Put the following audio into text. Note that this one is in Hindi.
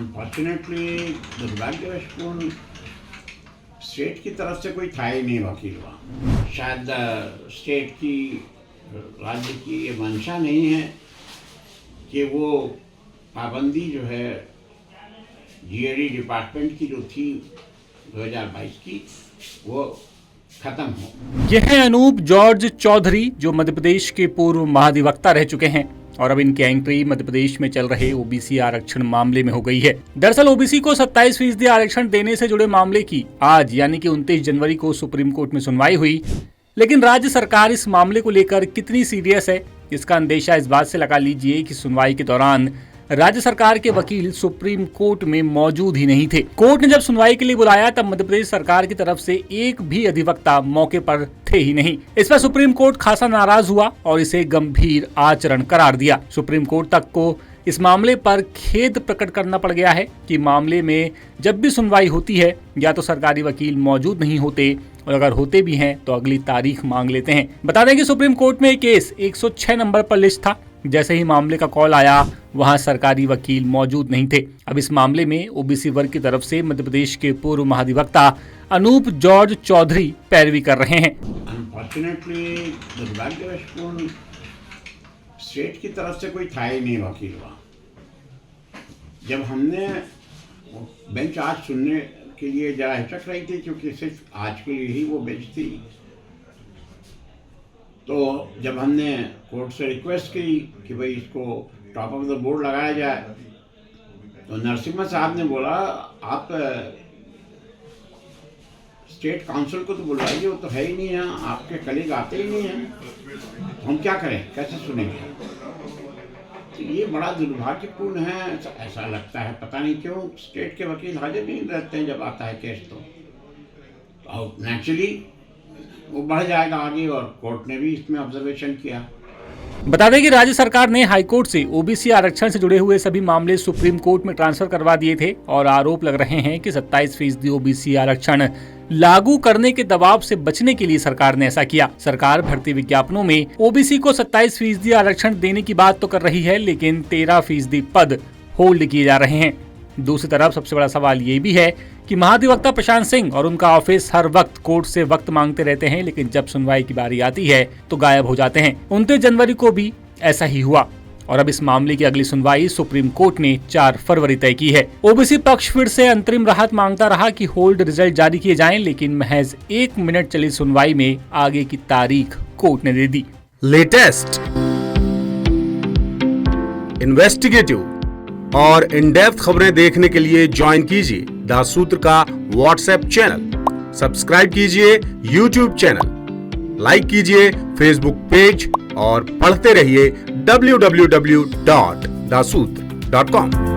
अनफॉर्चुनेटली दुर्भाग्यवशपूर्ण स्टेट की तरफ से कोई था ही नहीं वकील वहाँ। शायद स्टेट की, राज्य की ये मंशा नहीं है कि वो पाबंदी जो है जीएडी डिपार्टमेंट की जो थी 2022 की वो खत्म हो। ये है अनूप जॉर्ज चौधरी, जो मध्य प्रदेश के पूर्व महाधिवक्ता रह चुके हैं और अब इनकी एंट्री मध्य प्रदेश में चल रहे ओबीसी आरक्षण मामले में हो गई है। दरअसल ओबीसी को 27% आरक्षण देने से जुड़े मामले की आज यानी कि 29 जनवरी को सुप्रीम कोर्ट में सुनवाई हुई, लेकिन राज्य सरकार इस मामले को लेकर कितनी सीरियस है, इसका अंदेशा इस बात से लगा लीजिए कि सुनवाई के दौरान राज्य सरकार के वकील सुप्रीम कोर्ट में मौजूद ही नहीं थे। कोर्ट ने जब सुनवाई के लिए बुलाया तब मध्य प्रदेश सरकार की तरफ से एक भी अधिवक्ता मौके पर थे ही नहीं। इस पर सुप्रीम कोर्ट खासा नाराज हुआ और इसे गंभीर आचरण करार दिया। सुप्रीम कोर्ट तक को इस मामले पर खेद प्रकट करना पड़ गया है कि मामले में जब भी सुनवाई होती है या तो सरकारी वकील मौजूद नहीं होते और अगर होते भी हैं तो अगली तारीख मांग लेते हैं। बता दें कि सुप्रीम कोर्ट में केस 106 नंबर पर लिस्ट था। जैसे ही मामले का कॉल आया वहां सरकारी वकील मौजूद नहीं थे। अब इस मामले में ओबीसी वर्ग की तरफ से मध्य प्रदेश के पूर्व महाधिवक्ता अनूप जॉर्ज चौधरी पैरवी कर रहे हैं। अनफॉर्चुनेटली दुर्भाग्यवशपूर्ण स्टेट की तरफ से कोई था ही नहीं वकील वहाँ। जब हमने बेंच आज सुनने के लिए जरा हिचक रही थी क्योंकि सिर्फ आज के लिए ही वो बेंच थी, तो जब हमने कोर्ट से रिक्वेस्ट की कि भाई इसको टॉप ऑफ द बोर्ड लगाया जाए तो नरसिम्हा साहब ने बोला आप स्टेट काउंसिल को तो बुलवाइए, वो तो है ही नहीं है, आपके कलीग आते ही नहीं हैं, तो हम क्या करें, कैसे सुनेंगे। तो ये बड़ा दुर्भाग्यपूर्ण है। ऐसा लगता है पता नहीं क्यों स्टेट के वकील हाजिर नहीं रहते हैं जब आता है केस, तो नेचुरली वो बढ़ जाएगा आगे और कोर्ट ने भी इसमें ऑब्जर्वेशन किया। बता दें कि राज्य सरकार ने हाईकोर्ट से ओबीसी आरक्षण से जुड़े हुए सभी मामले सुप्रीम कोर्ट में ट्रांसफर करवा दिए थे और आरोप लग रहे हैं कि 27% ओबीसी आरक्षण लागू करने के दबाव से बचने के लिए सरकार ने ऐसा किया। सरकार भर्ती विज्ञापनों में ओबीसी को 27% आरक्षण देने की बात तो कर रही है, लेकिन 13% पद होल्ड किए जा रहे हैं। दूसरी तरफ सबसे बड़ा सवाल ये भी है कि महाधिवक्ता प्रशांत सिंह और उनका ऑफिस हर वक्त कोर्ट से वक्त मांगते रहते हैं, लेकिन जब सुनवाई की बारी आती है तो गायब हो जाते हैं। 29 जनवरी को भी ऐसा ही हुआ और अब इस मामले की अगली सुनवाई सुप्रीम कोर्ट ने 4 फरवरी तय की है। ओबीसी पक्ष फिर से अंतरिम राहत मांगता रहा कि होल्ड रिजल्ट जारी किए जाएं, लेकिन महज 1 मिनट चली सुनवाई में आगे की तारीख कोर्ट ने दे दी। लेटेस्ट, इन्वेस्टिगेटिव और इन डेप्थ खबरें देखने के लिए ज्वाइन कीजिए द सूत्र का व्हाट्सएप चैनल, सब्सक्राइब कीजिए यूट्यूब चैनल, लाइक कीजिए फेसबुक पेज और पढ़ते रहिए www.daसूत्र.com।